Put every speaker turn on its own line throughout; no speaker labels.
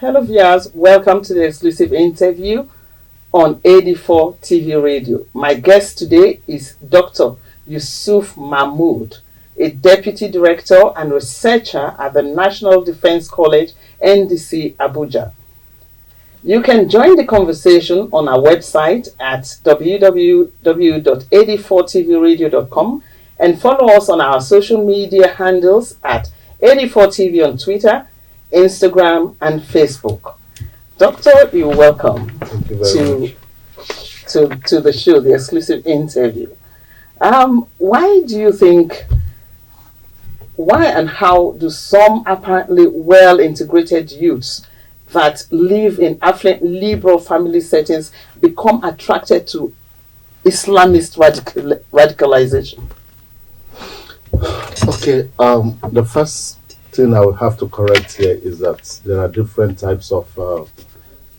Hello viewers, welcome to the exclusive interview on AD4TV Radio. My guest today is Dr. Yusuf Mahmood, a Deputy Director and Researcher at the National Defense College, NDC, Abuja. You can join the conversation on our website at www.ad4tvradio.com and follow us on our social media handles at AD4TV on Twitter, Instagram and Facebook. Doctor, you're welcome to the show, the exclusive interview. Why and how do some apparently well-integrated youths that live in affluent liberal family settings become attracted to Islamist radicalization?
Okay, the first thing I would have to correct here is that there are different types of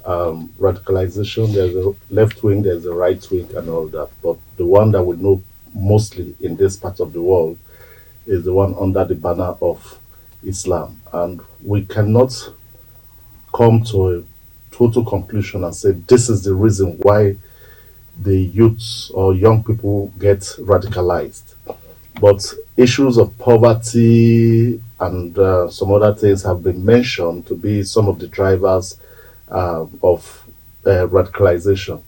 radicalization. There's a left wing, there's a right wing, and all that. But the one that we know mostly in this part of the world is the one under the banner of Islam. And we cannot come to a total conclusion and say this is the reason why the youths or young people get radicalized. But issues of poverty and some other things have been mentioned to be some of the drivers of radicalization.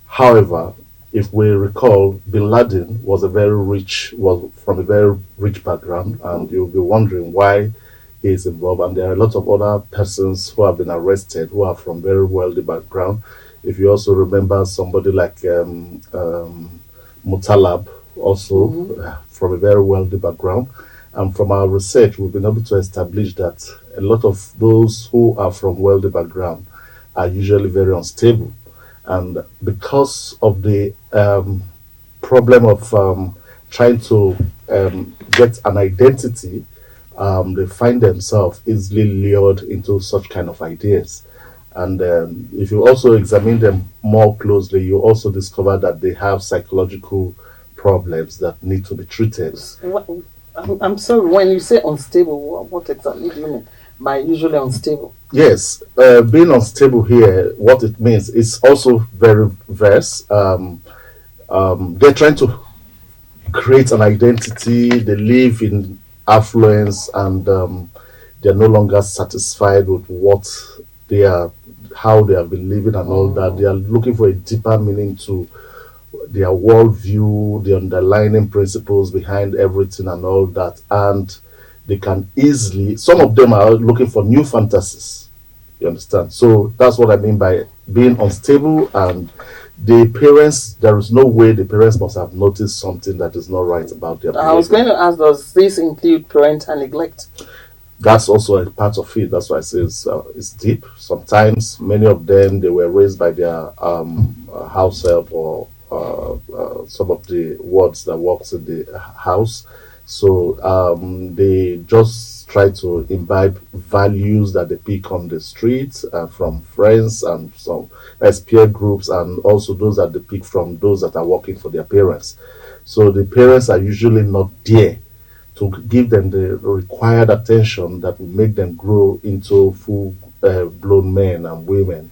However, if we recall, Bin Laden was from a very rich background, and you'll be wondering why he is involved. And there are a lot of other persons who have been arrested who are from very wealthy background. If you also remember somebody like Mutalab, also from a very wealthy background. And from our research, we've been able to establish that a lot of those who are from wealthy background are usually very unstable. And because of the problem of trying to get an identity, they find themselves easily lured into such kind of ideas. And if you also examine them more closely, you also discover that they have psychological problems that need to be treated.
I'm sorry, when you say unstable, what exactly do you mean by usually unstable?
Yes, being unstable here, what it means is also very diverse. They're trying to create an identity, they live in affluence, and they're no longer satisfied with what they are, how they have been living and all that. They are looking for a deeper meaning to their worldview, the underlying principles behind everything and all that. And they can easily, some of them are looking for new fantasies. You understand? So that's what I mean by being unstable. And the parents, there is no way the parents must have noticed something that is not right about their behavior.
I was going to ask, does this include parental neglect?
That's also a part of it. That's why I say it's deep. Sometimes many of them, they were raised by their house help or some of the wards that works in the house. So they just try to imbibe values that they pick on the streets from friends and some peer groups, and also those that they pick from those that are working for their parents. So the parents are usually not there to give them the required attention that will make them grow into full-blown men and women.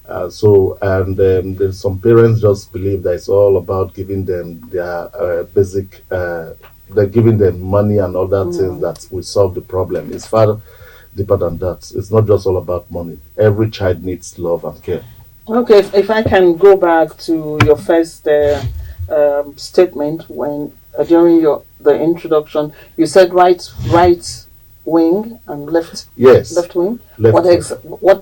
There's some parents just believe that it's all about giving them their basic, they're giving them money and other things that will solve the problem. It's far deeper than that. It's not just all about money. Every child needs love and care.
Okay, if I can go back to your first statement when during the introduction, you said right wing and left wing. What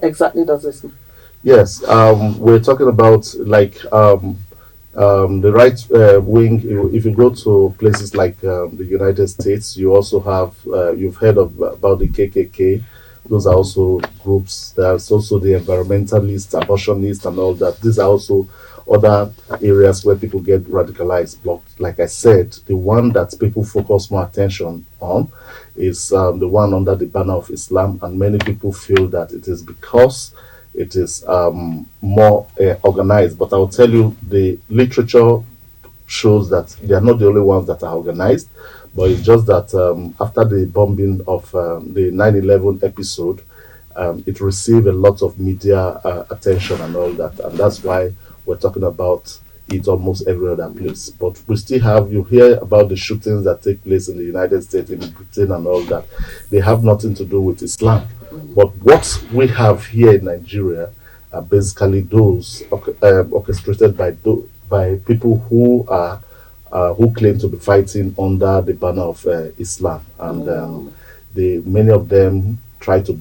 exactly does this mean?
Yes, we're talking about like the right wing. If you go to places like the United States, you also have you've heard about the KKK. Those are also groups. There's also the environmentalists, abortionists, and all that. These are also other areas where people get radicalized. But like I said, the one that people focus more attention on is the one under the banner of Islam, and many people feel that it is because it is more organized. But I'll tell you, the literature shows that they are not the only ones that are organized, but it's just that after the bombing of the 9/11 episode, it received a lot of media attention and all that, and that's why we're talking about it almost every other place. But we still have, you hear about the shootings that take place in the United States, in Britain, and all that. They have nothing to do with Islam. But what we have here in Nigeria are basically those orchestrated by people who claim to be fighting under the banner of Islam, and many of them try to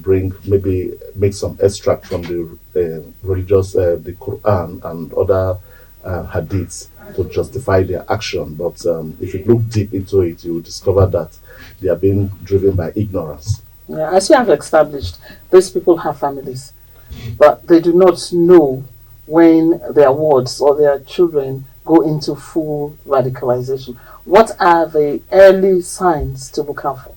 make some extract from the religious, the Quran and other hadiths to justify their action. But if you look deep into it, you will discover that they are being driven by ignorance.
Yeah, as we have established, these people have families, but they do not know when their wards or their children go into full radicalization. What are the early signs to look out for?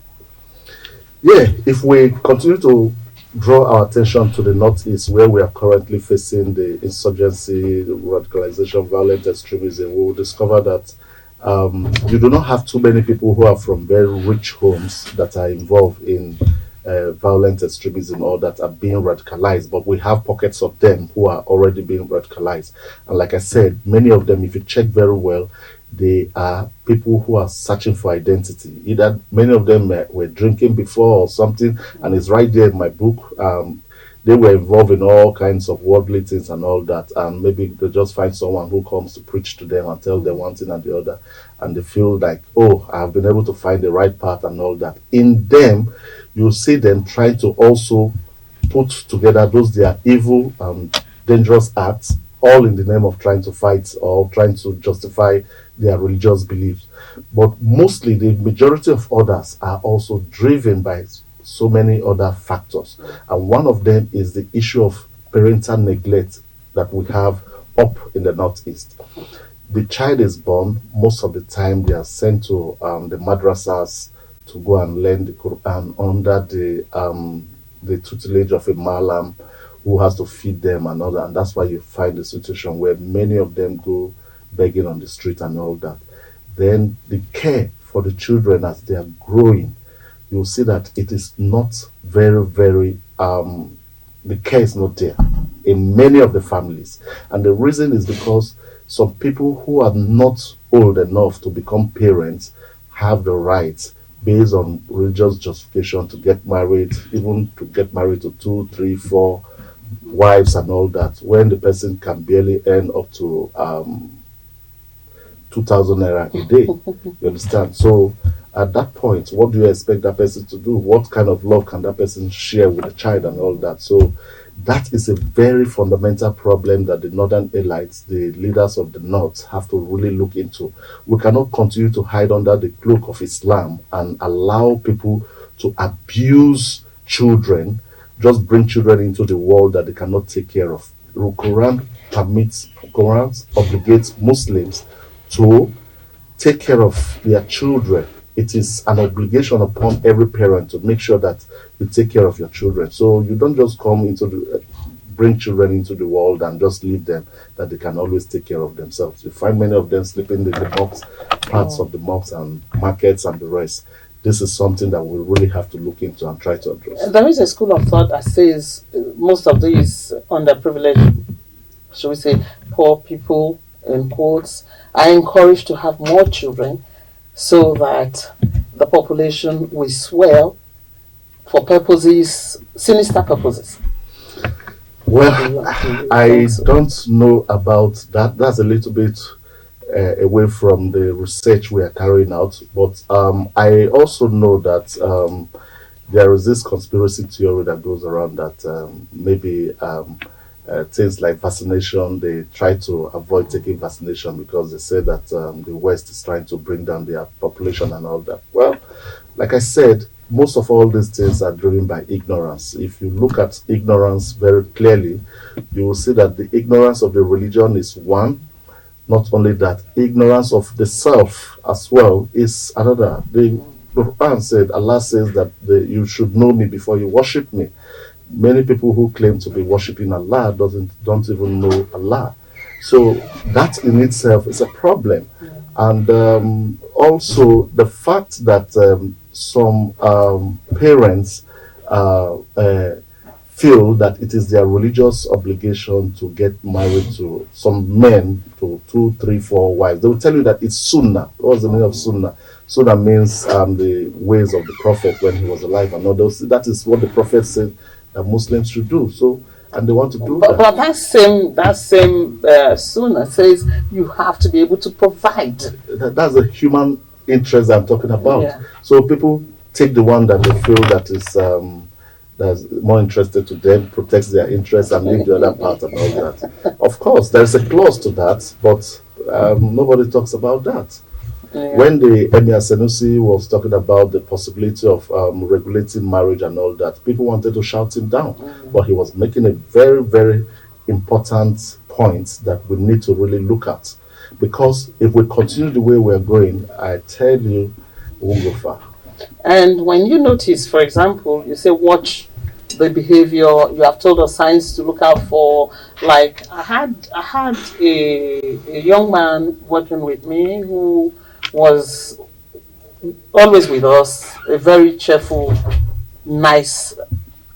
Yeah, if we continue to draw our attention to the Northeast, where we are currently facing the insurgency, the radicalization, violent extremism, we will discover that you do not have too many people who are from very rich homes that are involved in violent extremism or that are being radicalized, but we have pockets of them who are already being radicalized. And like I said, many of them, if you check very well, they are people who are searching for identity. Either many of them were drinking before or something, and it's right there in my book. They were involved in all kinds of worldly things and all that, and maybe they just find someone who comes to preach to them and tell them one thing and the other, and they feel like, oh, I've been able to find the right path and all that. In them, you see them trying to also put together those their evil and dangerous acts, all in the name of trying to fight or trying to justify their religious beliefs. But mostly the majority of others are also driven by so many other factors. And one of them is the issue of parental neglect that we have up in the Northeast. The child is born, most of the time they are sent to the madrasas to go and learn the Quran under the tutelage of a malam who has to feed them and all that. And that's why you find the situation where many of them go begging on the street and all that. Then the care for the children as they are growing, you'll see that it is not very, the care is not there in many of the families. And the reason is because some people who are not old enough to become parents have the right, based on religious justification, to get married, even to get married to 2, 3, 4 wives and all that, when the person can barely earn up to 2,000 naira a day. You understand? So at that point, what do you expect that person to do? What kind of love can that person share with the child and all that? So that is a very fundamental problem that the northern elites, the leaders of the north, have to really look into. We cannot continue to hide under the cloak of Islam and allow people to abuse children, just bring children into the world that they cannot take care of. The Quran obligates Muslims to take care of their children. It is an obligation upon every parent to make sure that you take care of your children. So you don't just bring children into the world and just leave them that they can always take care of themselves. You find many of them sleeping in the mosques, parts of the mosques and markets and the rest. This is something that we really have to look into and try to address.
There is a school of thought that says most of these underprivileged, should we say, poor people, in quotes, are encouraged to have more children so that the population will swell for purposes, sinister purposes.
Well, I don't know about that. That's a little bit away from the research we are carrying out. But I also know that there is this conspiracy theory that goes around that maybe things like vaccination, they try to avoid taking vaccination because they say that the West is trying to bring down their population and all that. Well, like I said, most of all these things are driven by ignorance. If you look at ignorance very clearly, you will see that the ignorance of the religion is one. Not only that, ignorance of the self as well is another. The Quran said, Allah says that you should know me before you worship me. Many people who claim to be worshiping Allah don't even know Allah. So that in itself is a problem. And also the fact that some parents feel that it is their religious obligation to get married to some men, to 2, 3, 4 wives. They will tell you that it's sunnah. What's the meaning of sunnah? Sunnah means the ways of the prophet when he was alive, and all those. That is what the prophet said that Muslims should do. So, and they want to do that.
But that same sunnah says you have to be able to provide.
That's a human interest I'm talking about.
Yeah.
So people take the one that they feel that is that's more interested to them, protects their interests, and leave the other part and all that. Of course, there's a clause to that, but nobody talks about that.
Yeah.
When the Emir Senussi was talking about the possibility of regulating marriage and all that, people wanted to shout him down. But he was making a very, very important point that we need to really look at. Because if we continue the way we're going, I tell you, we won't go far.
And when you notice, for example, you say watch the behavior, you have told us signs to look out for. Like I had a young man working with me who was always with us, a very cheerful, nice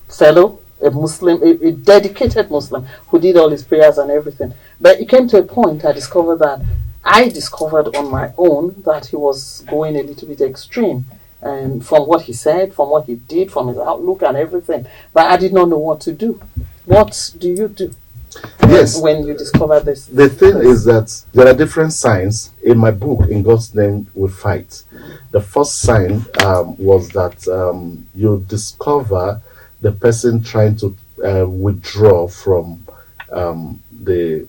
fellow, a Muslim, a dedicated Muslim who did all his prayers and everything. But it came to a point I discovered on my own that he was going a little bit extreme. And from what he said, from what he did, from his outlook and everything. But I did not know what to do. What do you do when you discover this?
The thing is that there are different signs. In my book, In God's Name We Fight, the first sign was that you discover the person trying to withdraw from the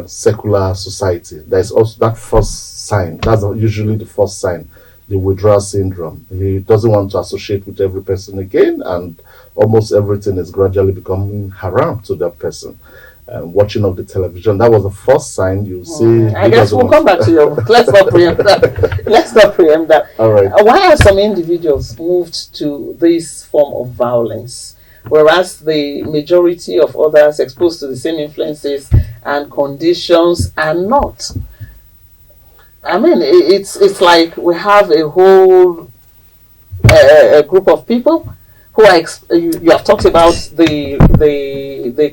secular society. There's also that first sign. That's usually the first sign. The withdrawal syndrome. He doesn't want to associate with every person again, and almost everything is gradually becoming haram to that person. Watching of the television, that was the first sign. You see.
I guess we'll come back to your book. Let's not preempt that.
All right.
Why are some individuals moved to this form of violence, whereas the majority of others exposed to the same influences and conditions are not? I mean, it's like we have a whole a group of people who are you have talked about the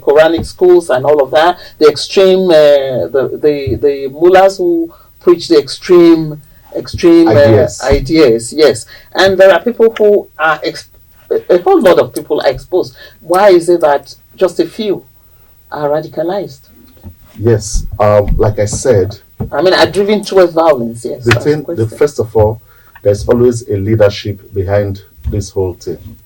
Quranic schools and all of that, the extreme the mullahs who preach the extreme ideas, yes, and there are people who are a whole lot of people are exposed. Why is it that just a few are radicalized?
Yes, like I said,
I mean, are driven towards violence, yes.
First of all, there's always a leadership behind this whole thing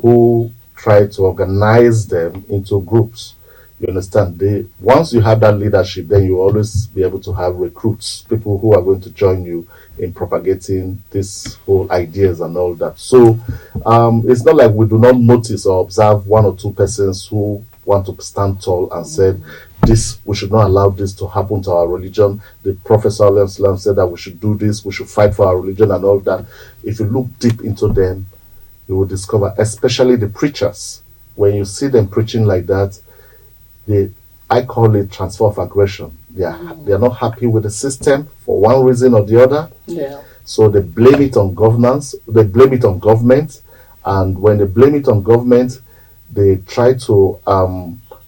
who try to organize them into groups. You understand? Once you have that leadership, then you always be able to have recruits, people who are going to join you in propagating this whole ideas and all that. So it's not like we do not notice or observe one or two persons who want to stand tall and said, this, we should not allow this to happen to our religion. The Prophet ﷺ said that we should do this, we should fight for our religion and all that. If you look deep into them, you will discover, especially the preachers, when you see them preaching like that, I call it transfer of aggression. They are not happy with the system for one reason or the other.
Yeah.
So they blame it on governance, they blame it on government, and when they blame it on government, they try to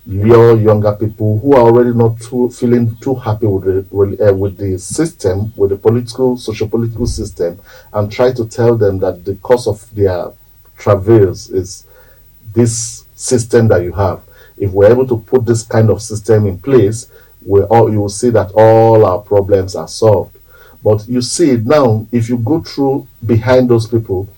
lure younger people who are already not feeling too happy with the system, with the socio-political system, and try to tell them that the cause of their travails is this system that you have. If we're able to put this kind of system in place, you will see that all our problems are solved. But you see now, if you go through behind those people,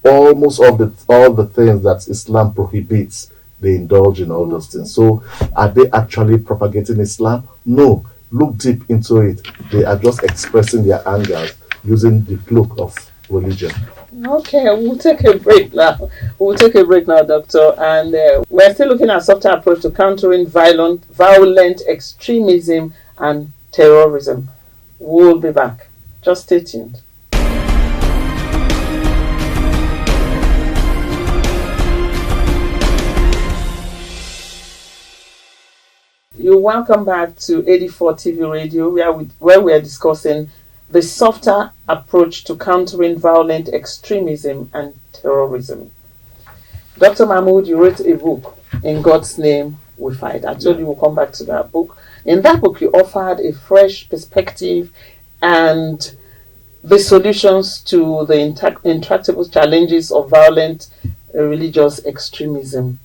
almost all the things that Islam prohibits, they indulge in all those things. So are they actually propagating Islam? No. Look deep into it. They are just expressing their anger using the cloak of religion.
Okay, we'll take a break now. Doctor. And we're still looking at softer approach to countering violent extremism and terrorism. We'll be back. Just stay tuned. You're welcome back to AD4 TV Radio, where we are discussing the softer approach to countering violent extremism and terrorism. Dr. Mahmood, you wrote a book In God's Name We Fight. I told you we'll come back to that book. In that book, you offered a fresh perspective and the solutions to the intractable challenges of violent religious extremism.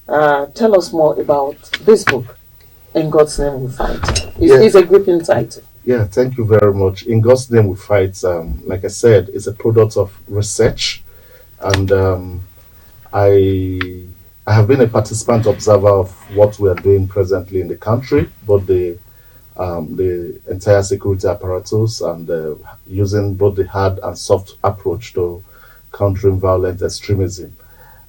Tell us more about this book, In God's Name We Fight. It's a gripping title.
Yeah, thank you very much. In God's Name We Fight, like I said, is a product of research, and I have been a participant observer of what we are doing presently in the country, both the entire security apparatus and using both the hard and soft approach to countering violent extremism.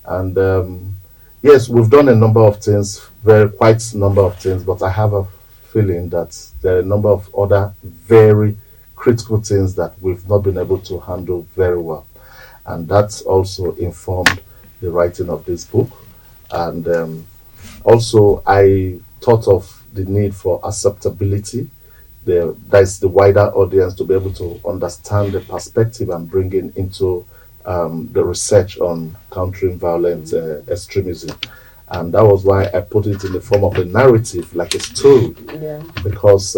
And yes, we've done a number of things, quite a number of things, but I have a feeling that there are a number of other very critical things that we've not been able to handle very well. And that's also informed the writing of this book. And also I thought of the need for acceptability. That's the wider audience to be able to understand the perspective I'm bringing into the research on countering violent extremism. And that was why I put it in the form of a narrative, like a story, because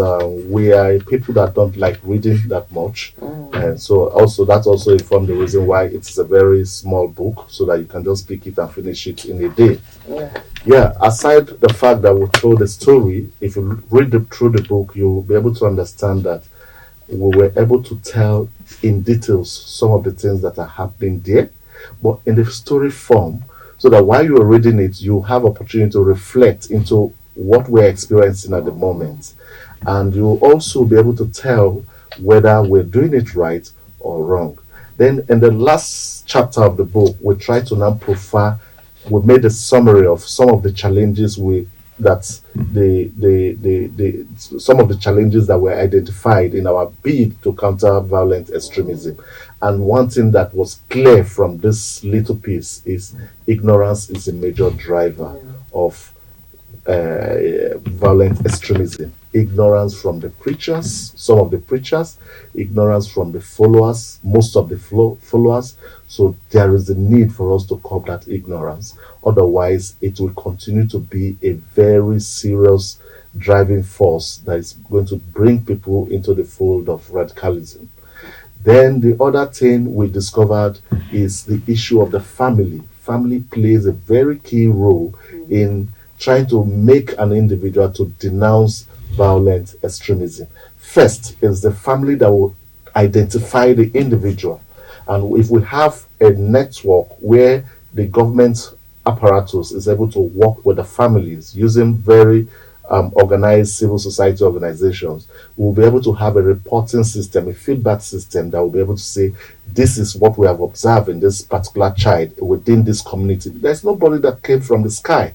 we are people that don't like reading that much. And so also that also informed the reason why it's a very small book, so that you can just pick it and finish it in a day. Aside the fact that we told the story, if you read through the book, you'll be able to understand that we were able to tell in details some of the things that are happening there, but in the story form, so that while you're reading it, you have opportunity to reflect into what we're experiencing at the moment. And you'll also be able to tell whether we're doing it right or wrong. Then in the last chapter of the book, we try to now profile, we made a summary of some of the challenges some of the challenges that were identified in our bid to counter violent extremism. And one thing that was clear from this little piece is ignorance is a major driver of violent extremism. Ignorance from the preachers, some of the preachers, ignorance from the followers, most of the followers. So there is a need for us to curb that ignorance. Otherwise, it will continue to be a very serious driving force that is going to bring people into the fold of radicalism. Then the other thing we discovered is the issue of the family. Family plays a very key role in trying to make an individual to denounce violent extremism. First is the family that will identify the individual. And if we have a network where the government apparatus is able to work with the families using very organized civil society organizations, we'll be able to have a reporting system, a feedback system that will be able to say, this is what we have observed in this particular child within this community. There's nobody that came from the sky.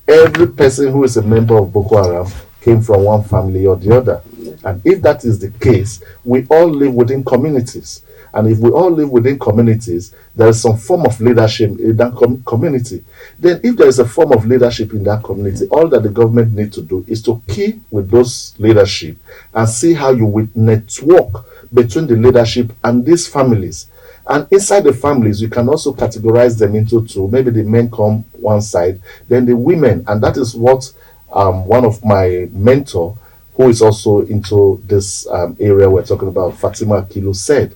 Every person who is a member of Boko Haram came from one family or the other. And if that is the case, we all live within communities. And if we all live within communities, there is some form of leadership in that community. Then if there is a form of leadership in that community, all that the government needs to do is to key with those leadership and see how you will network between the leadership and these families. And inside the families, you can also categorize them into two. Maybe the men come one side, then the women. And that is what one of my mentor, who is also into this area we're talking about, Fatima Akilu, said.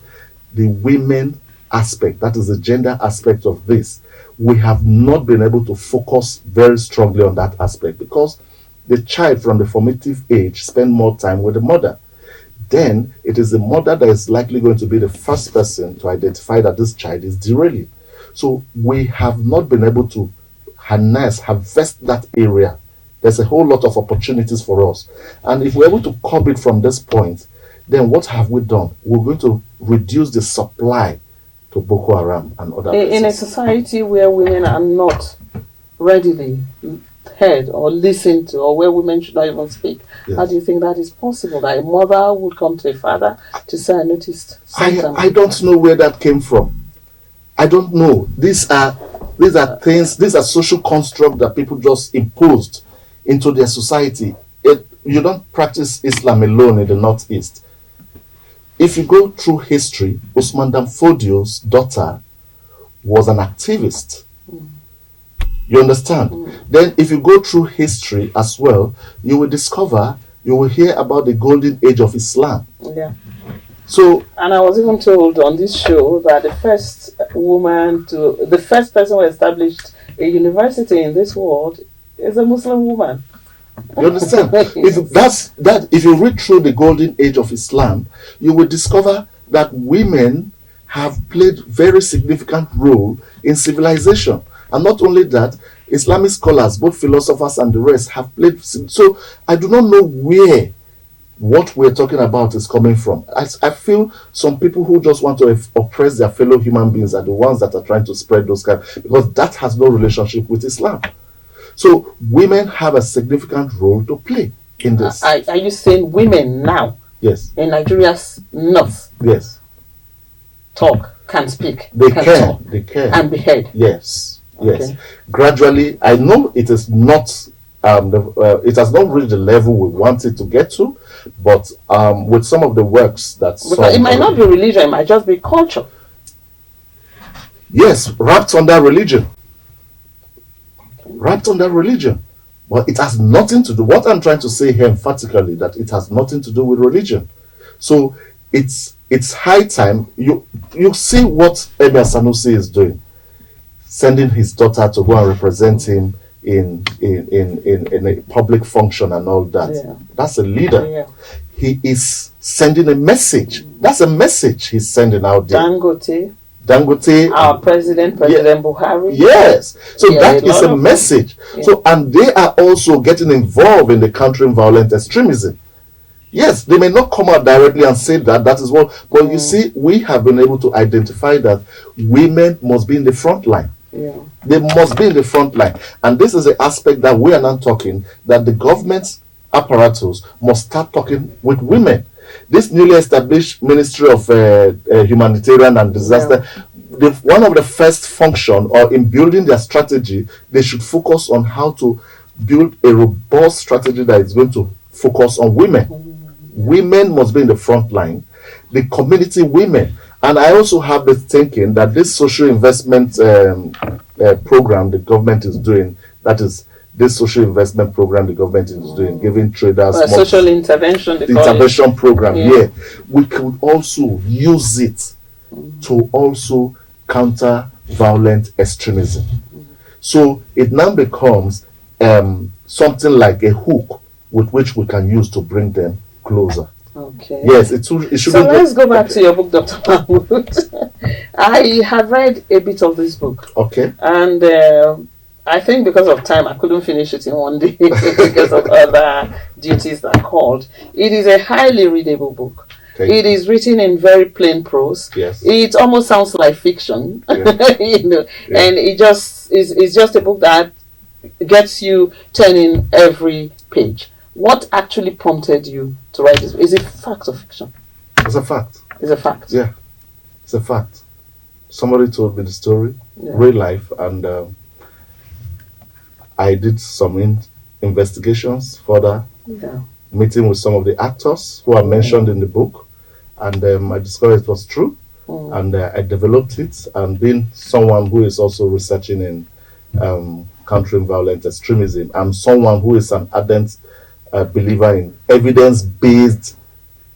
The women aspect, that is the gender aspect of this. We have not been able to focus very strongly on that aspect because the child from the formative age spends more time with the mother. Then it is the mother that is likely going to be the first person to identify that this child is derailing. So we have not been able to harvest that area. There's a whole lot of opportunities for us. And if we're able to curb it from this point, then what have we done? We're going to reduce the supply to Boko Haram and other places.
In a society where women are not readily heard or listened to, or where women should not even speak, how do you think that is possible? That a mother would come to a father to say, I noticed something.
I don't know where that came from. I don't know. These are things, these are social constructs that people just imposed into their society. You don't practice Islam alone in the Northeast. If you go through history, Usman Dan Fodio's daughter was an activist. You understand? Then if you go through history as well, you will hear about the golden age of Islam.
Yeah.
So,
and I was even told on this show that the first person who established a university in this world is a Muslim woman.
you understand? If you read through the golden age of Islam, you will discover that women have played very significant role in civilization. And not only that, Islamic scholars, both philosophers and the rest, have played. So I do not know where what we're talking about is coming from. I feel some people who just want to oppress their fellow human beings are the ones that are trying to spread those kind, because that has no relationship with Islam. So women have a significant role to play in this.
Are you saying women now?
Yes.
In Nigeria's north?
Yes.
Can speak.
They can.
And be heard.
Yes. Yes.
Okay.
Gradually, I know it is not. It has not reached the level we want it to get to, but with some of the works that
it might not be religion, it might just be culture.
Yes, wrapped under religion. Wrapped under religion. But it has nothing to do. What I'm trying to say here emphatically, that it has nothing to do with religion. So it's high time. You see what Emir Sanusi is doing, sending his daughter to go and represent him in a public function and all that.
Yeah.
That's a leader.
Yeah.
He is sending a message. That's a message he's sending out there. Dangote,
our President Buhari.
Yes. So that is a message. Yeah. So, and they are also getting involved in the countering violent extremism. Yes, they may not come out directly and say that is what, but you see, we have been able to identify that women must be in the front line.
Yeah.
They must be in the front line. And this is the aspect that we are not talking, that the government's apparatus must start talking with women. This newly established Ministry of Humanitarian and Disaster, one of the first function, or in building their strategy, they should focus on how to build a robust strategy that is going to focus on women. Women must be in the front line. The community women. And I also have the thinking that this social investment program the government is doing, that is this social investment program the government is doing, giving traders
social intervention
program, we could also use it to also counter violent extremism. So it now becomes something like a hook with which we can use to bring them closer.
Okay.
Yes, it should.
So let's go back to your book, Dr. Mahmood. I have read a bit of this book.
Okay.
And I think because of time, I couldn't finish it in one day because of other duties that called. It is a highly readable book. It is written in very plain prose.
Yes.
It almost sounds like fiction, and it just is just a book that gets you turning every page. What actually prompted you to write this? Is it fact or fiction?
It's a fact.
It's a fact.
Yeah, it's a fact. Somebody told me the story, real life, and I did some investigations further, meeting with some of the actors who are mentioned in the book, and I discovered it was true, and I developed it, and being someone who is also researching in countering violent extremism, I'm someone who is an ardent believer in evidence-based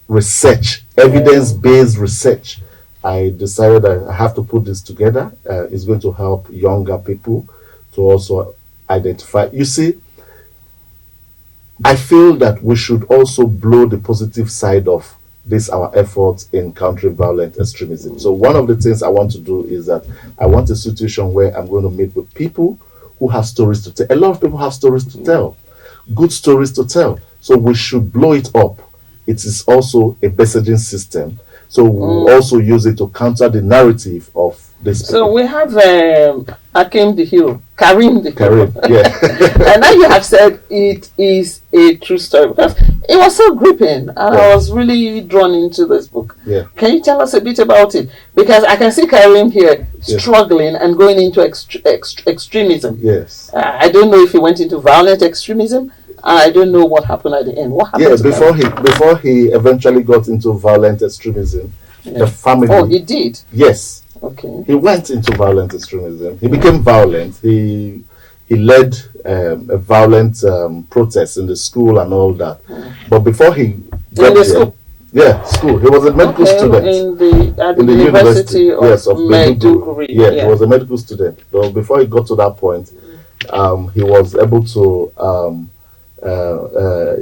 research. I decided I have to put this together. It's going to help younger people to also identify. You see, I feel that we should also blow the positive side of this, our efforts in countering violent extremism. So one of the things I want to do is that I want a situation where I'm going to meet with people who have stories to tell. A lot of people have stories to tell. Good stories to tell. So we should blow it up. It is also a messaging system. So we'll also use it to counter the narrative of this.
So we have Karim the hero.
Yeah.
And now you have said it is a true story, because it was so gripping, and I was really drawn into this book.
Yeah.
Can you tell us a bit about it? Because I can see Karim here struggling and going into extremism.
Yes.
I don't know if he went into violent extremism. I don't know what happened at the end. What happened?
Before he eventually got into violent extremism, the family.
Oh, he did.
Yes.
Okay.
He went into violent extremism. He became violent. He he led a violent protest in the school and all that. But before he got there,
school?
Yeah, school. He was a medical student
at the University of Maiduguri.
Yeah, he was a medical student. So before he got to that point, he was able to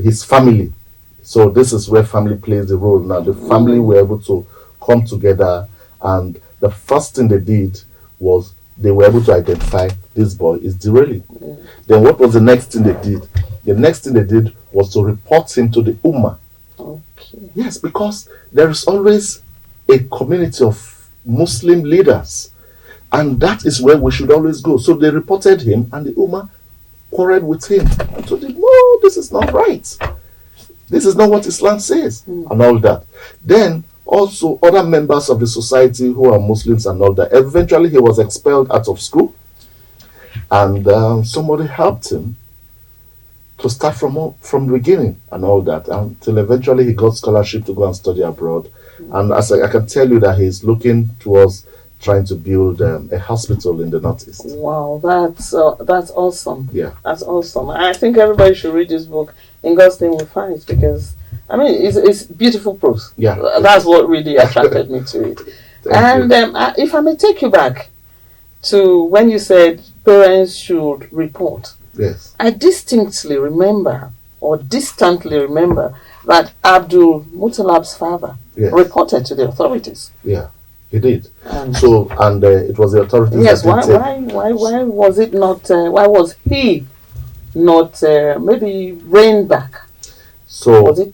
his family. So this is where family plays the role now. The family were able to come together, and the first thing they did was they were able to identify this boy is Direli. Then what was the next thing they did? The next thing they did was to report him to the Ummah.
Okay.
Yes, because there is always a community of Muslim leaders, and that is where we should always go. So they reported him, and the Ummah quarreled with him and told him, no, this is not right. This is not what Islam says, and all that. Then also other members of the society who are Muslims and all that. Eventually he was expelled out of school, and somebody helped him to start from the beginning and all that, until eventually he got scholarship to go and study abroad. And as I can tell you that he's looking towards trying to build a hospital in the Northeast.
Wow, that's awesome.
Yeah,
that's awesome. I think everybody should read this book, In God's Name We Fight, because I mean it's beautiful prose.
Yeah,
that's what really attracted me to it. And if I may take you back to when you said parents should report.
Yes,
I distinctly remember, or distantly remember, that Abdul Mutalab's father reported to the authorities.
Yeah, he did. And it was the authorities.
Yes, why was it not? Why was he not maybe reined back?
So
was it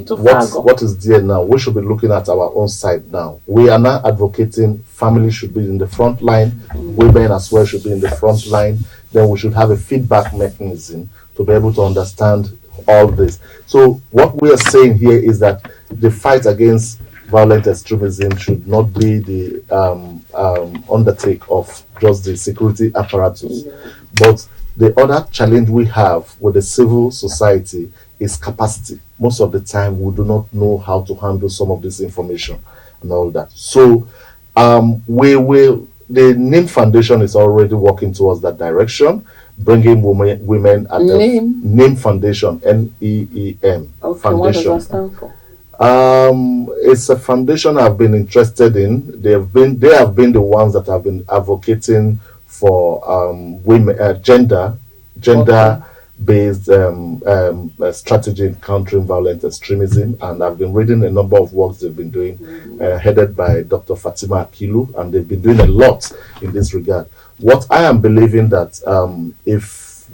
too far gone?
What is there now? We should be looking at our own side now. We are now advocating family should be in the front line, women as well should be in the front line. Then we should have a feedback mechanism to be able to understand all this. So what we are saying here is that the fight against violent extremism should not be the undertake of just the security apparatus, but the other challenge we have with the civil society is capacity. Most of the time we do not know how to handle some of this information and all that. So the NIM Foundation is already working towards that direction, bringing women at the NIM Foundation, NEEM Foundation.
What does that stand for?
It's a foundation I've been interested in. They have been the ones that have been advocating for women, gender-based strategy in countering violent extremism, and I've been reading a number of works they've been doing, headed by Dr. Fatima Akilu, and they've been doing a lot in this regard. What I am believing that if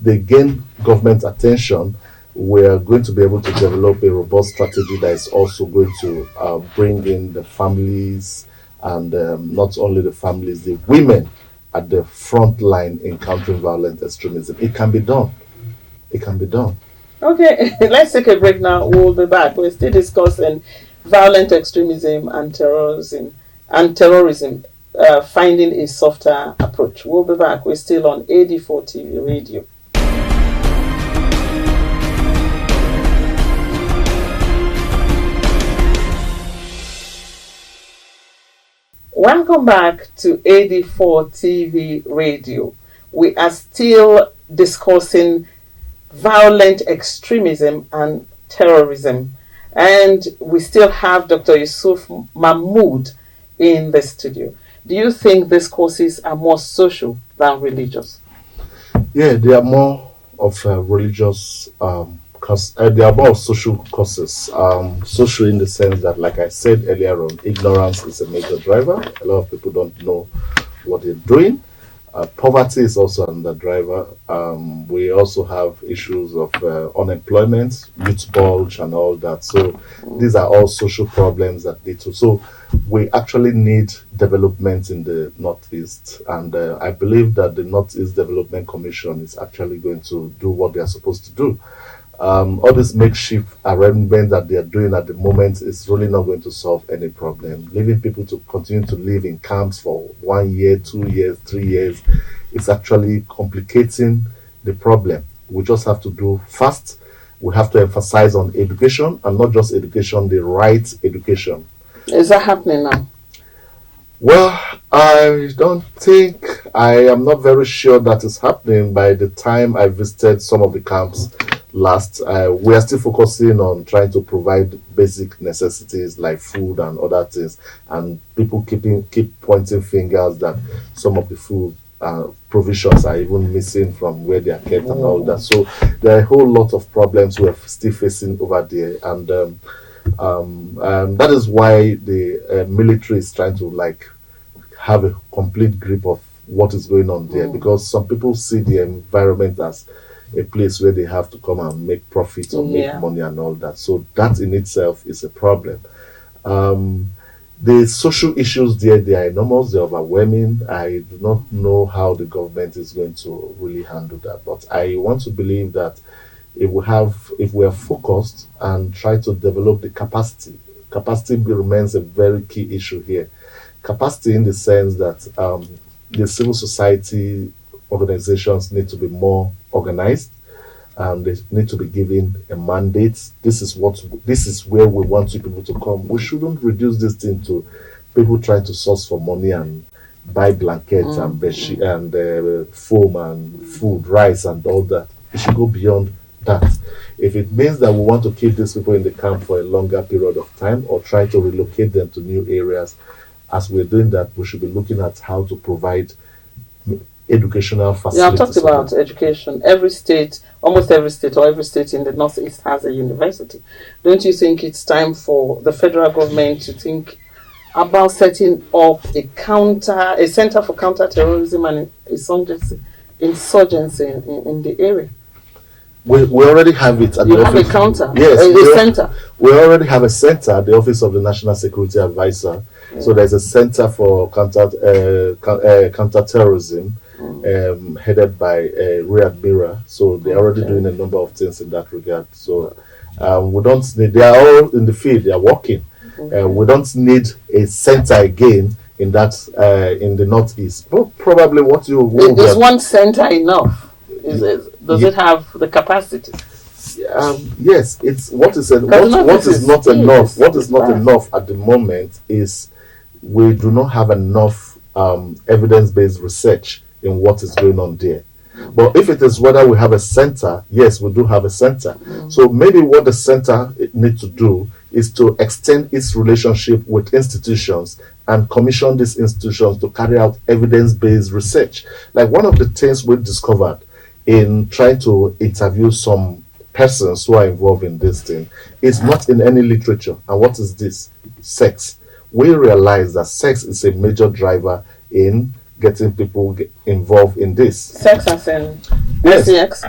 they gain government attention, we're going to be able to develop a robust strategy that is also going to bring in the families, and not only the families, the women at the front line in countering violent extremism. It can be done. It can be done.
Okay, let's take a break now. We'll be back. We're still discussing violent extremism and terrorism, finding a softer approach. We'll be back. We're still on AD4TV Radio. Welcome back to AD4TV Radio. We are still discussing violent extremism and terrorism, and we still have Dr. Yusuf Mahmood in the studio. Do you think these courses are more social than religious?
Yeah, they are more of religious they are more social causes. Social in the sense that, like I said earlier on, ignorance is a major driver. A lot of people don't know what they're doing. Poverty is also another driver. We also have issues of unemployment, youth bulge, and all that. So these are all social problems that lead to. So we actually need development in the Northeast, and I believe that the Northeast Development Commission is actually going to do what they are supposed to do. All this makeshift arrangement that they are doing at the moment is really not going to solve any problem. Leaving people to continue to live in camps for 1 year, 2 years, 3 years, it's actually complicating the problem. We just have to do fast. We have to emphasize on education, and not just education, the right education.
Is that happening now?
Well, I don't think I am not very sure that is happening. By the time I visited some of the camps last, we are still focusing on trying to provide basic necessities like food and other things, and people keep pointing fingers that some of the food provisions are even missing from where they are kept and all that. So there are a whole lot of problems we're still facing over there, and that is why the military is trying to like have a complete grip of what is going on there, because some people see the environment as a place where they have to come and make profit or make money and all that. So that in itself is a problem. The social issues there, they are enormous, they're overwhelming. I do not know how the government is going to really handle that, but I want to believe that if we are focused and try to develop the capacity remains a very key issue here. Capacity in the sense that the civil society organizations need to be more organized, and they need to be given a mandate. This is where we want you people to come. We shouldn't reduce this thing to people trying to source for money and buy blankets and bedsheet and foam and food, rice and all that. It should go beyond that. If it means that we want to keep these people in the camp for a longer period of time or try to relocate them to new areas, as we're doing that, we should be looking at how to provide educational facilities.
Yeah, I've talked about education. Every state, almost every state, or every state in the Northeast has a university. Don't you think it's time for the federal government to think about setting up a center for counter-terrorism and insurgency in the area?
We already have it.
You have a counter?
Yes.
A center?
We already have a center, the Office of the National Security Advisor. Yeah. So there's a center for counter-terrorism headed by Rear Admiral. So they're already doing a number of things in that regard. So we don't need, they are all in the field, they are working. We don't need a center again in that in the Northeast. But probably what you will
is one center enough? Does it have the capacity?
Yes, it's what is not enough. What is not enough at the moment is we do not have enough evidence-based research in what is going on there. But if it is whether we have a center, yes, we do have a center. So maybe what the center needs to do is to extend its relationship with institutions and commission these institutions to carry out evidence-based research. Like one of the things we discovered in trying to interview some persons who are involved in this thing is not in any literature. And what is this? Sex. We realize that sex is a major driver in getting people involved in this.
Sex as in sex?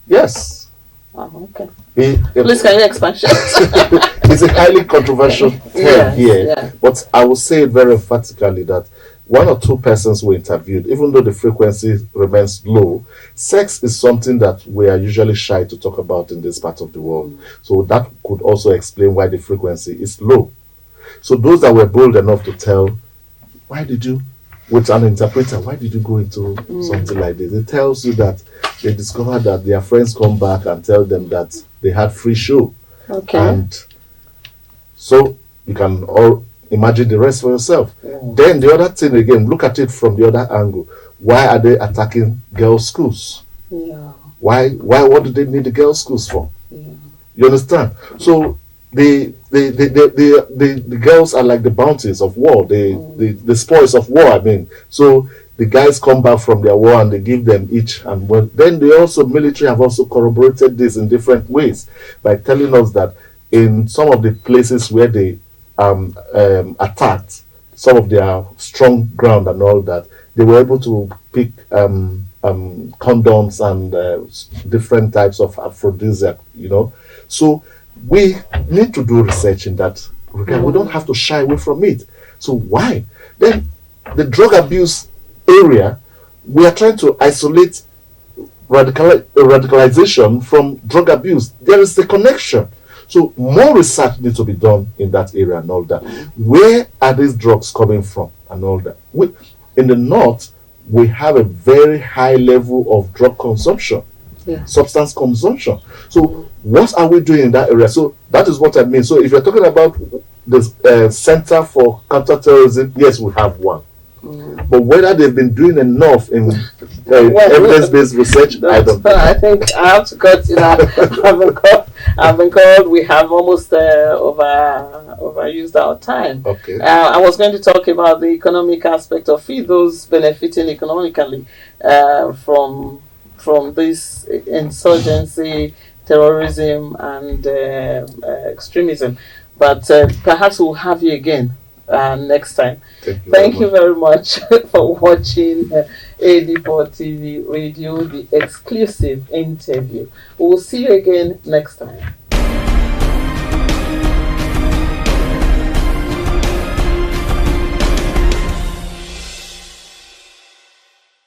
Yes.
Oh, okay. Please, can you expand?
It's a highly controversial term here, but I will say it very emphatically that one or two persons were interviewed, even though the frequency remains low, sex is something that we are usually shy to talk about in this part of the world. So that could also explain why the frequency is low. So those that were bold enough to tell, with an interpreter, why did you go into something like this? It tells you that they discovered that their friends come back and tell them that they had free show.
Okay.
And so you can all imagine the rest for yourself. Then the other thing again, look at it from the other angle. Why are they attacking girls' schools? Why what do they need the girls' schools for? You understand? So the girls are like the bounties of war, the spoils of war, I mean. So the guys come back from their war and they give them each, and then military have also corroborated this in different ways by telling us that in some of the places where they attacked some of their strong ground and all that, they were able to pick condoms and different types of aphrodisiac, So we need to do research in that regard. We don't have to shy away from it. So why? Then the drug abuse area, we are trying to isolate radicalization from drug abuse. There is a connection. So more research needs to be done in that area and all that. Where are these drugs coming from and all that? In the north, we have a very high level of drug consumption, substance consumption. So what are we doing in that area? So that is what I mean. So if you're talking about the Center for Counterterrorism, yes, we have one. But whether they've been doing enough in evidence-based research, I don't know.
I think I have to cut it out. I've been called. We have almost overused our time.
Okay.
I was going to talk about the economic aspect of it, those benefiting economically from this insurgency, terrorism, and extremism. But perhaps we'll have you again next time. Thank you very much for watching AD4 TV Radio, the exclusive interview. We'll see you again next time.